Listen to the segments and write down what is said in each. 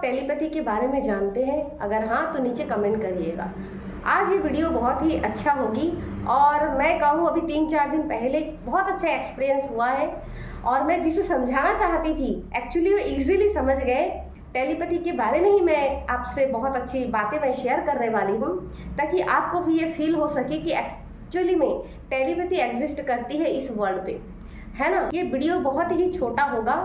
Telepathy के बारे में जानते हैं? अगर हाँ तो नीचे कमेंट करिएगा। आज ये वीडियो बहुत ही अच्छा होगी और मैं कहूँ अभी 3-4 दिन पहले बहुत अच्छा एक्सपीरियंस हुआ है और मैं जिसे समझाना चाहती थी एक्चुअली वो इजीली समझ गए। टेलीपैथी के बारे में ही मैं आपसे बहुत अच्छी बातें मैं शेयर करने वाली हूँ ताकि आपको भी ये फील हो सके कि एक्चुअली में टेलीपैथी एग्जिस्ट करती है इस वर्ल्ड पे, है ना। ये वीडियो बहुत ही छोटा होगा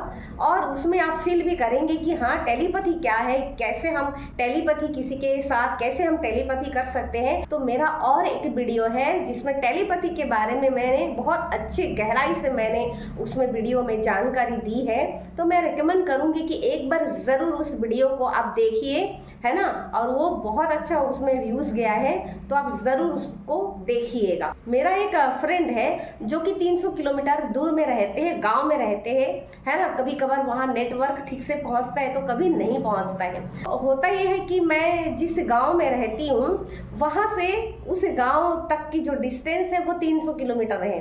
और उसमें आप फील भी करेंगे कि हाँ टेलीपैथी क्या है, कैसे हम टेलीपैथी किसी के साथ कैसे हम टेलीपैथी कर सकते हैं। तो मेरा और एक वीडियो है जिसमें टेलीपैथी के बारे में मैंने बहुत अच्छी गहराई से मैंने उसमें वीडियो में जानकारी दी है। तो मैं रिकमेंड करूँगी कि एक बार ज़रूर उस वीडियो को आप देखिए, है ना। और वो बहुत अच्छा उसमें व्यूज़ गया है तो आप ज़रूर उसको देखिएगा। मेरा एक फ्रेंड है जो कि 300 किलोमीटर दूर में रहते हैं, गांव में रहते हैं, है ना। कभी कभार वहाँ नेटवर्क ठीक से पहुँचता है तो कभी नहीं पहुँचता है। होता ये है कि मैं जिस गांव में रहती हूँ वहाँ से उस गांव तक की जो डिस्टेंस है वो 300 किलोमीटर है।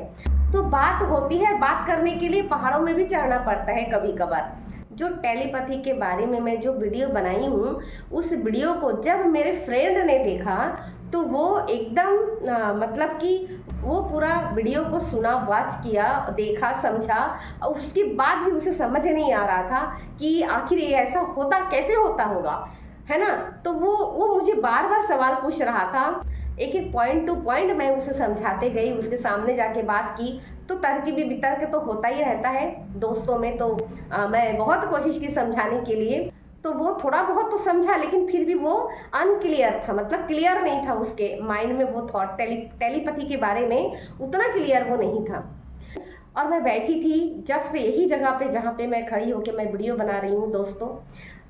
तो बात होती है, बात करने के लिए पहाड़ों में भी चढ़ना पड़ता है कभी कभार। जो टेलीपैथी के बारे में मैं जो वीडियो बनाई हूँ उस वीडियो को जब मेरे फ्रेंड ने देखा तो वो एकदम मतलब कि वो पूरा वीडियो को सुना, वॉच किया, देखा, समझा और उसके बाद भी उसे समझ नहीं आ रहा था कि आखिर ये ऐसा होता कैसे होता होगा, है ना। तो वो मुझे बार बार सवाल पूछ रहा था। एक एक पॉइंट टू पॉइंट मैं उसे समझाते गई, उसके सामने जाके बात की। तो तर्क भी वितर्क तो होता ही रहता है दोस्तों में। तो मैं बहुत कोशिश की समझाने के लिए, तो वो थोड़ा बहुत तो समझा लेकिन फिर भी वो अनक्लियर था, मतलब क्लियर नहीं था उसके माइंड में वो थॉट टेलीपैथी के बारे में उतना क्लियर वो नहीं था। और मैं बैठी थी जस्ट यही जगह पे जहाँ पे मैं खड़ी होकर मैं वीडियो बना रही हूँ दोस्तों।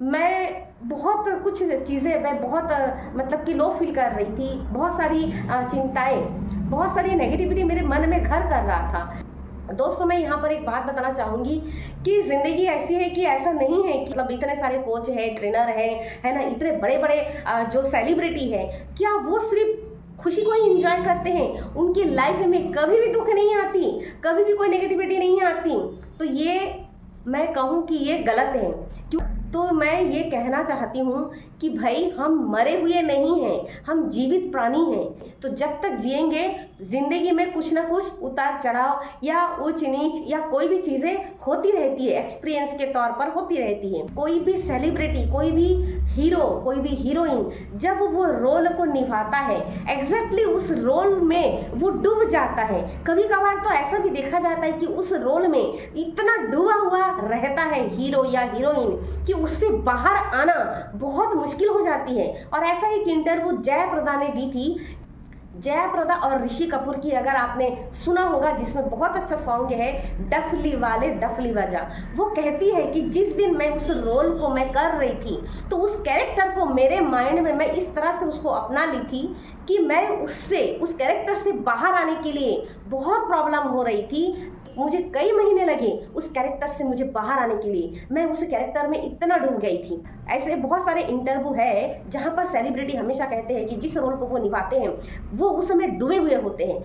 मैं बहुत कुछ चीज़ें मैं बहुत मतलब कि लो फील कर रही थी, बहुत सारी चिंताएं, बहुत सारी नेगेटिविटी मेरे मन में घर कर रहा था। दोस्तों मैं यहाँ पर एक बात बताना चाहूँगी कि ज़िंदगी ऐसी है कि ऐसा नहीं है कि मतलब इतने सारे कोच है, ट्रेनर है ना, इतने बड़े बड़े जो सेलिब्रिटी है, क्या वो सिर्फ खुशी को ही एंजॉय करते हैं? उनकी लाइफ में कभी भी दुख नहीं आती, कभी भी कोई नेगेटिविटी नहीं आती। तो ये मैं कहूँ कि ये गलत है। क्यों? तो मैं ये कहना चाहती हूँ कि भाई हम मरे हुए नहीं हैं, हम जीवित प्राणी हैं। तो जब तक जिएंगे ज़िंदगी में कुछ ना कुछ उतार चढ़ाव या ऊंच नीच या कोई भी चीज़ें होती रहती है, एक्सपीरियंस के तौर पर होती रहती है। कोई भी सेलिब्रिटी, कोई भी हीरो, कोई भी हीरोइन जब वो रोल को निभाता है एग्जैक्टली उस रोल में वो डूब जाता है। कभी कभार तो ऐसा भी देखा जाता है कि उस रोल में इतना डूबा हुआ रहता है हीरो या हीरोइन कि उससे बाहर आना बहुत मुश्किल हो जाती है। और ऐसा एक इंटरव्यू जयाप्रदा ने दी थी, जयाप्रदा और ऋषि कपूर की, अगर आपने सुना होगा, जिसमें बहुत अच्छा सॉन्ग है डफली वाले डफली बजा। वो कहती है कि जिस दिन मैं उस रोल को मैं कर रही थी तो उस कैरेक्टर को मेरे माइंड में मैं इस तरह से उसको अपना ली थी कि मैं उस कैरेक्टर से बाहर आने के लिए बहुत प्रॉब्लम हो रही थी। मुझे कई महीने लगे उस कैरेक्टर से मुझे बाहर आने के लिए, मैं उस कैरेक्टर में इतना डूब गई थी। ऐसे बहुत सारे इंटरव्यू है जहाँ पर सेलिब्रिटी हमेशा कहते हैं कि जिस रोल को वो निभाते हैं वो उस समय डूबे हुए होते हैं,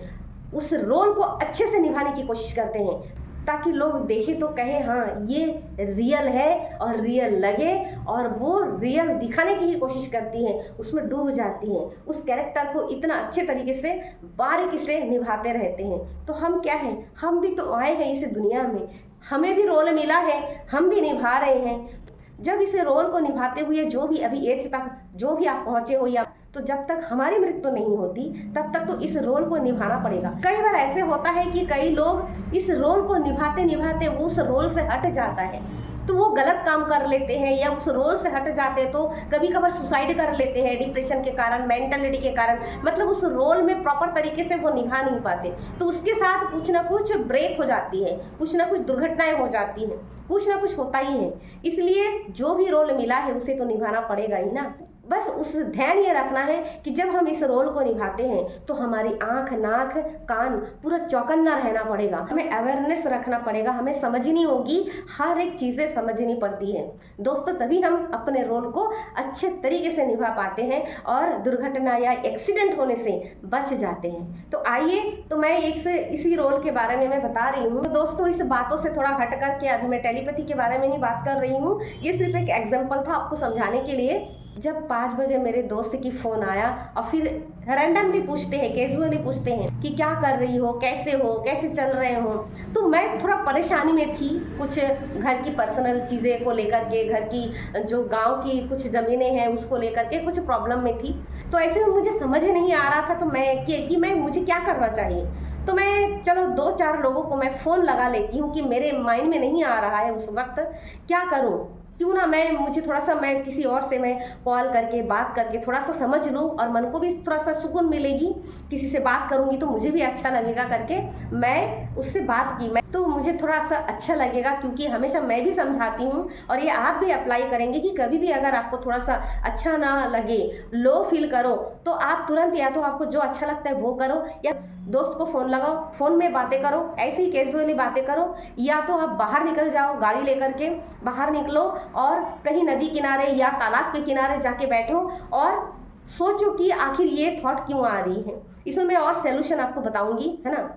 उस रोल को अच्छे से निभाने की कोशिश करते हैं ताकि लोग देखें तो कहें हाँ ये रियल है और रियल लगे, और वो रियल दिखाने की ही कोशिश करती हैं, उसमें डूब जाती हैं, उस कैरेक्टर को इतना अच्छे तरीके से बारीकी से निभाते रहते हैं। तो हम क्या हैं, हम भी तो आए हैं इस दुनिया में, हमें भी रोल मिला है, हम भी निभा रहे हैं। जब इस रोल को निभाते हुए जो भी अभी एज तक जो भी आप पहुँचे हो, या तो जब तक हमारी मृत्यु नहीं होती तब तक तो इस रोल को निभाना पड़ेगा। कई बार ऐसे होता है कि कई लोग इस रोल को निभाते निभाते उस रोल से हट जाता है तो वो गलत काम कर लेते हैं या उस रोल से हट जाते हैं तो कभी कभार सुसाइड कर लेते हैं डिप्रेशन के कारण, मेंटलिटी के कारण, मतलब उस रोल में प्रॉपर तरीके से वो निभा नहीं पाते। तो उसके साथ कुछ ना कुछ ब्रेक हो जाती है, कुछ ना कुछ दुर्घटनाएं हो जाती हैं, कुछ ना कुछ होता ही है। इसलिए जो भी रोल मिला है उसे तो निभाना पड़ेगा ही ना। बस उस ध्यान ये रखना है कि जब हम इस रोल को निभाते हैं तो हमारी आंख, नाक, कान पूरा चौकन्ना रहना पड़ेगा, हमें अवेयरनेस रखना पड़ेगा, हमें समझनी होगी, हर एक चीज़ें समझनी पड़ती है दोस्तों, तभी हम अपने रोल को अच्छे तरीके से निभा पाते हैं और दुर्घटना या एक्सीडेंट होने से बच जाते हैं। तो आइए, तो मैं इसी रोल के बारे में मैं बता रही हूँ। तो दोस्तों इस बातों से थोड़ा हट करके अभी मैं टेलीपैथी के बारे में ही बात कर रही हूँ। ये सिर्फ एक एग्जाम्पल था आपको समझाने के लिए। जब 5 बजे मेरे दोस्त की फ़ोन आया और फिर रैंडमली पूछते हैं, कैजुअली पूछते हैं कि क्या कर रही हो, कैसे चल रहे हो। तो मैं थोड़ा परेशानी में थी, कुछ घर की पर्सनल चीज़ें को लेकर के, घर की जो गांव की कुछ ज़मीनें हैं उसको लेकर के कुछ प्रॉब्लम में थी। तो ऐसे में मुझे समझ नहीं आ रहा था तो मैं मुझे क्या करना चाहिए। तो मैं चलो 2-4 लोगों को मैं फ़ोन लगा लेती हूँ कि मेरे माइंड में नहीं आ रहा है उस वक्त क्या करूँ, क्यों ना मुझे थोड़ा सा मैं किसी और से मैं कॉल करके बात करके थोड़ा सा समझ लूँ और मन को भी थोड़ा सा सुकून मिलेगी। किसी से बात करूँगी तो मुझे भी अच्छा लगेगा करके मैं उससे बात की। तो मुझे थोड़ा सा अच्छा लगेगा, क्योंकि हमेशा मैं भी समझाती हूँ और ये आप भी अप्लाई करेंगे कि कभी भी अगर आपको थोड़ा सा अच्छा ना लगे, लो फील करो, तो आप तुरंत या तो आपको जो अच्छा लगता है वो करो, या दोस्त को फ़ोन लगाओ, फ़ोन में बातें करो, ऐसी कैजुअली बातें करो, या तो आप बाहर निकल जाओ, गाड़ी लेकर के बाहर निकलो और कहीं नदी किनारे या तालाब के किनारे जाके बैठो और सोचो कि आखिर ये थॉट क्यों आ रही है। इसमें मैं और सॉल्यूशन आपको बताऊंगी, है ना।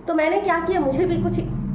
तो मैंने क्या किया, मुझे भी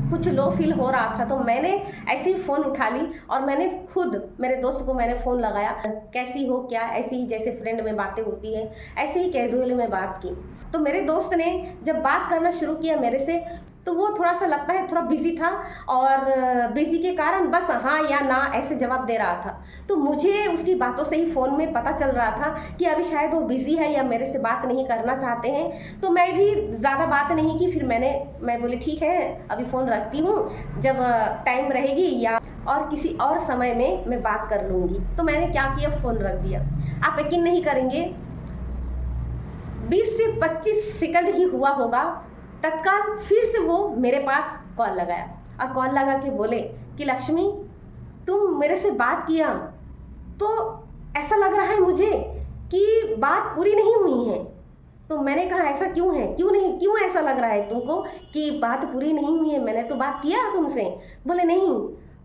कुछ लो फील हो रहा था, तो मैंने ऐसे ही फ़ोन उठा ली और मैंने खुद मेरे दोस्त को मैंने फ़ोन लगाया। कैसी हो, क्या, ऐसे ही जैसे फ्रेंड में बातें होती है ऐसे ही कैजुअली में बात की। तो मेरे दोस्त ने जब बात करना शुरू किया मेरे से, तो वो थोड़ा सा लगता है थोड़ा बिजी था और बिजी के कारण बस हाँ या ना ऐसे जवाब दे रहा था। तो मुझे उसकी बातों से ही फ़ोन में पता चल रहा था कि अभी शायद वो बिज़ी है या मेरे से बात नहीं करना चाहते हैं। तो मैं भी ज़्यादा बात नहीं की, फिर मैं बोली ठीक है अभी फ़ोन रखती हूँ, जब टाइम रहेगी या और किसी और समय में मैं बात कर लूँगी। तो मैंने क्या किया, फ़ोन रख दिया। आप यकीन नहीं करेंगे, 20 से 25 सेकंड ही हुआ होगा, तत्काल फिर से वो मेरे पास कॉल लगाया और कॉल लगा के बोले कि लक्ष्मी तुम मेरे से बात किया तो ऐसा लग रहा है मुझे कि बात पूरी नहीं हुई है। तो मैंने कहा ऐसा क्यों है, क्यों ऐसा लग रहा है तुमको कि बात पूरी नहीं हुई है, मैंने तो बात किया तुमसे। बोले नहीं,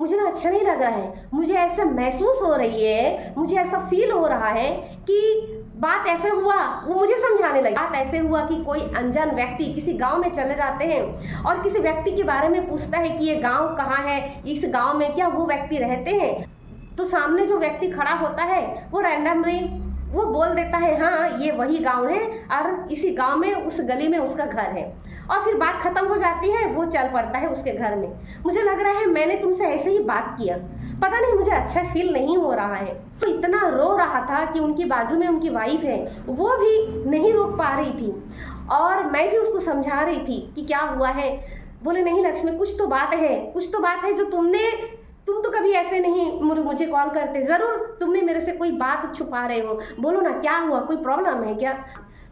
मुझे ना अच्छा नहीं लग रहा है, मुझे ऐसा महसूस हो रही है, मुझे ऐसा फील हो रहा है कि बात ऐसे हुआ। वो मुझे समझाने लगी, बात ऐसे हुआ कि कोई अनजान व्यक्ति किसी गांव में चले जाते हैं और किसी व्यक्ति के बारे में पूछता है कि ये गांव कहाँ है, इस गांव में क्या वो व्यक्ति रहते हैं। तो सामने जो व्यक्ति खड़ा होता है वो रैंडमली वो बोल देता है हाँ ये वही गांव है और इसी गांव में उस गली में उसका घर है, और फिर बात खत्म हो जाती है, वो चल पड़ता है उसके घर में। मुझे लग रहा है मैंने तुमसे ऐसे ही बात किया, पता नहीं मुझे अच्छा फील नहीं हो रहा है। तो इतना रो रहा था कि उनकी बाजू में उनकी वाइफ है, वो भी नहीं रोक पा रही थी और मैं भी उसको समझा रही थी कि क्या हुआ है। बोले नहीं लक्ष्मी, कुछ तो बात है जो तुम तो कभी ऐसे नहीं मुझे कॉल करते, ज़रूर तुमने मेरे से कोई बात छुपा रहे हो, बोलो ना क्या हुआ, कोई प्रॉब्लम है क्या।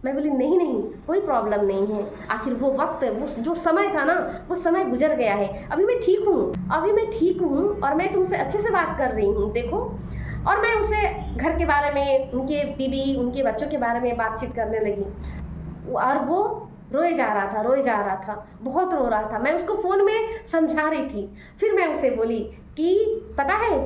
मैं बोली नहीं कोई प्रॉब्लम नहीं है, आखिर वो वक्त वो जो समय था ना वो समय गुजर गया है, अभी मैं ठीक हूँ और मैं तुमसे अच्छे से बात कर रही हूँ देखो। और मैं उसे घर के बारे में, उनके बीवी उनके बच्चों के बारे में बातचीत करने लगी और वो रोए जा रहा था, बहुत रो रहा था। मैं उसको फ़ोन में समझा रही थी। फिर मैं उसे बोली कि पता है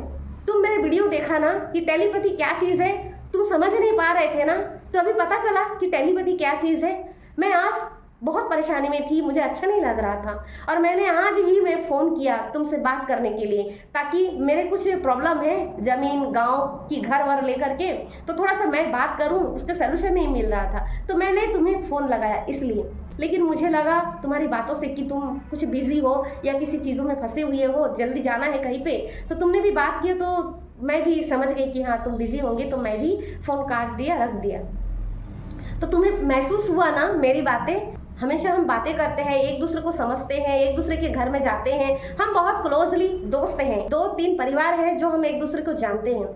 तुम मेरे वीडियो देखा ना कि टेलीपैथी क्या चीज़ है, तुम समझ नहीं पा रहे थे ना, तो अभी पता चला कि टेलीपैथी क्या चीज़ है। मैं आज बहुत परेशानी में थी, मुझे अच्छा नहीं लग रहा था और मैंने आज ही मैं फ़ोन किया तुमसे बात करने के लिए, ताकि मेरे कुछ प्रॉब्लम है ज़मीन गांव की घर वर लेकर के, तो थोड़ा सा मैं बात करूं, उसका सलूशन नहीं मिल रहा था, तो मैंने तुम्हें फ़ोन लगाया इसलिए। लेकिन मुझे लगा तुम्हारी बातों से कि तुम कुछ बिजी हो या किसी चीज़ों में फंसे हुए हो, जल्दी जाना है कहीं पे, तो तुमने भी बात की तो मैं भी समझ गई कि हाँ तुम बिजी होंगे, तो मैं भी फ़ोन काट दिया, रख दिया। तो तुम्हें महसूस हुआ ना मेरी बातें। हमेशा हम बातें करते हैं, एक दूसरे को समझते हैं, एक दूसरे के घर में जाते हैं, हम बहुत क्लोजली दोस्त हैं, 2-3 परिवार है जो हम एक दूसरे को जानते हैं।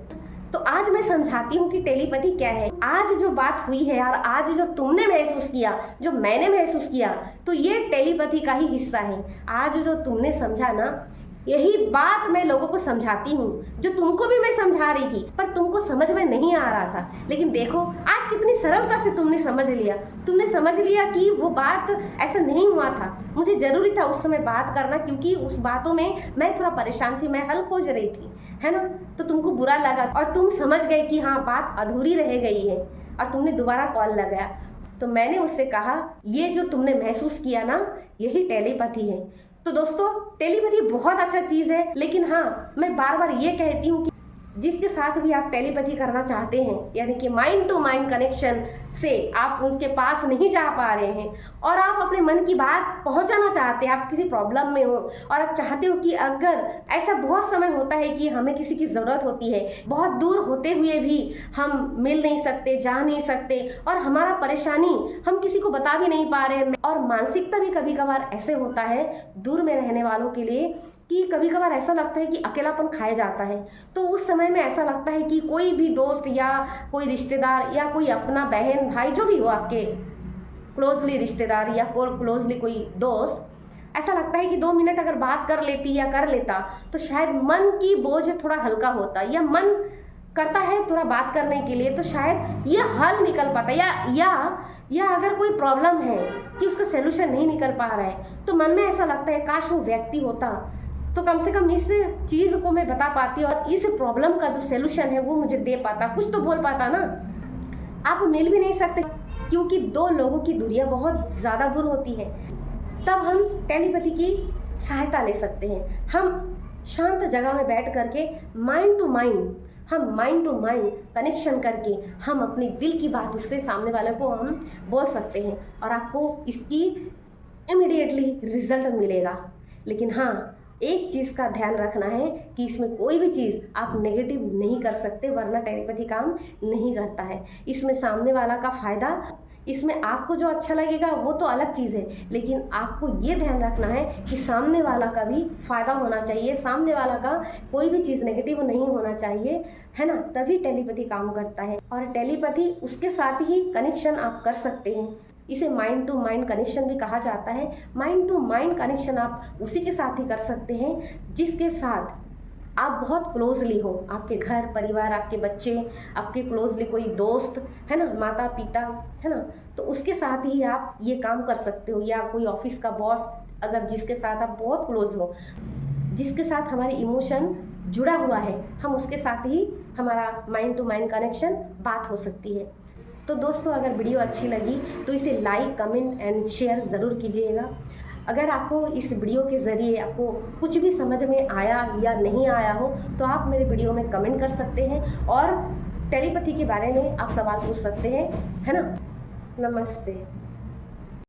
तो आज मैं समझाती हूँ कि टेलीपैथी क्या है। आज जो बात हुई है और आज जो तुमने महसूस किया, जो मैंने महसूस किया, तो ये टेलीपैथी का ही हिस्सा है। आज जो तुमने समझा ना, यही बात मैं लोगों को समझाती हूँ, जो तुमको भी मैं समझा रही थी पर तुमको समझ में नहीं आ रहा था। लेकिन देखो आज कितनी सरलता से तुमने समझ लिया कि वो बात ऐसा नहीं हुआ था। मुझे ज़रूरी था उस समय बात करना, क्योंकि उस बातों में मैं थोड़ा परेशान थी, मैं हल खोज रही थी, है ना। तो तुमको बुरा लगा और तुम समझ गए कि हाँ बात अधूरी रह गई है और तुमने दोबारा कॉल लगाया। तो मैंने उससे कहा ये जो तुमने महसूस किया ना, यही टेलीपैथी है। तो दोस्तों टेलीपैथी बहुत अच्छा चीज़ है, लेकिन हाँ मैं बार बार ये कहती हूँ कि जिसके साथ भी आप टेलीपैथी करना चाहते हैं, यानी कि माइंड टू माइंड कनेक्शन से आप उसके पास नहीं जा पा रहे हैं और आप अपने मन की बात पहुंचाना चाहते हैं, आप किसी प्रॉब्लम में हो और आप चाहते हो कि अगर ऐसा बहुत समय होता है कि हमें किसी की ज़रूरत होती है, बहुत दूर होते हुए भी हम मिल नहीं सकते, जा नहीं सकते और हमारा परेशानी हम किसी को बता भी नहीं पा रहे हैं, और मानसिकता भी कभी कभार ऐसे होता है दूर में रहने वालों के लिए कि कभी कभार ऐसा लगता है कि अकेलापन खाया जाता है। तो उस समय में ऐसा लगता है कि कोई भी दोस्त या कोई रिश्तेदार या कोई अपना बहन भाई जो भी हो आपके क्लोजली रिश्तेदार या क्लोजली कोई दोस्त, ऐसा लगता है कि 2 मिनट अगर बात कर लेती या कर लेता तो शायद मन की बोझ थोड़ा हल्का होता, या मन करता है थोड़ा बात करने के लिए तो शायद ये हल निकल पाता, या अगर कोई प्रॉब्लम है कि उसका सोल्यूशन नहीं निकल पा रहा है तो मन में ऐसा लगता है काश वो व्यक्ति होता तो कम से कम इस चीज़ को मैं बता पाती और इस प्रॉब्लम का जो सोल्यूशन है वो मुझे दे पाता, कुछ तो बोल पाता ना। आप मिल भी नहीं सकते क्योंकि 2 लोगों की दूरियां बहुत ज़्यादा दूर होती है। तब हम टेलीपैथी की सहायता ले सकते हैं। हम शांत जगह में बैठ करके माइंड टू माइंड कनेक्शन करके हम अपनी दिल की बात उससे सामने वाले को हम बोल सकते हैं और आपको इसकी इमीडिएटली रिजल्ट मिलेगा। लेकिन हाँ, एक चीज़ का ध्यान रखना है कि इसमें कोई भी चीज़ आप नेगेटिव नहीं कर सकते, वरना टेलीपैथी काम नहीं करता है। इसमें सामने वाला का फ़ायदा, इसमें आपको जो अच्छा लगेगा वो तो अलग चीज़ है, लेकिन आपको ये ध्यान रखना है कि सामने वाला का भी फ़ायदा होना चाहिए, सामने वाला का कोई भी चीज़ नेगेटिव नहीं होना चाहिए, है ना। तभी टेलीपैथी काम करता है। और टेलीपैथी उसके साथ ही कनेक्शन आप कर सकते हैं। इसे माइंड टू माइंड कनेक्शन भी कहा जाता है। माइंड टू माइंड कनेक्शन आप उसी के साथ ही कर सकते हैं जिसके साथ आप बहुत क्लोजली हो, आपके घर परिवार, आपके बच्चे, आपके क्लोजली कोई दोस्त, है ना, माता पिता, है ना, तो उसके साथ ही आप ये काम कर सकते हो। या कोई ऑफिस का बॉस, अगर जिसके साथ आप बहुत क्लोज हो, जिसके साथ हमारी इमोशन जुड़ा हुआ है, हम उसके साथ ही हमारा माइंड टू माइंड कनेक्शन बात हो सकती है। तो दोस्तों अगर वीडियो अच्छी लगी तो इसे लाइक, कमेंट एंड शेयर ज़रूर कीजिएगा। अगर आपको इस वीडियो के ज़रिए आपको कुछ भी समझ में आया या नहीं आया हो तो आप मेरे वीडियो में कमेंट कर सकते हैं और टेलीपैथी के बारे में आप सवाल पूछ सकते हैं, है ना। नमस्ते।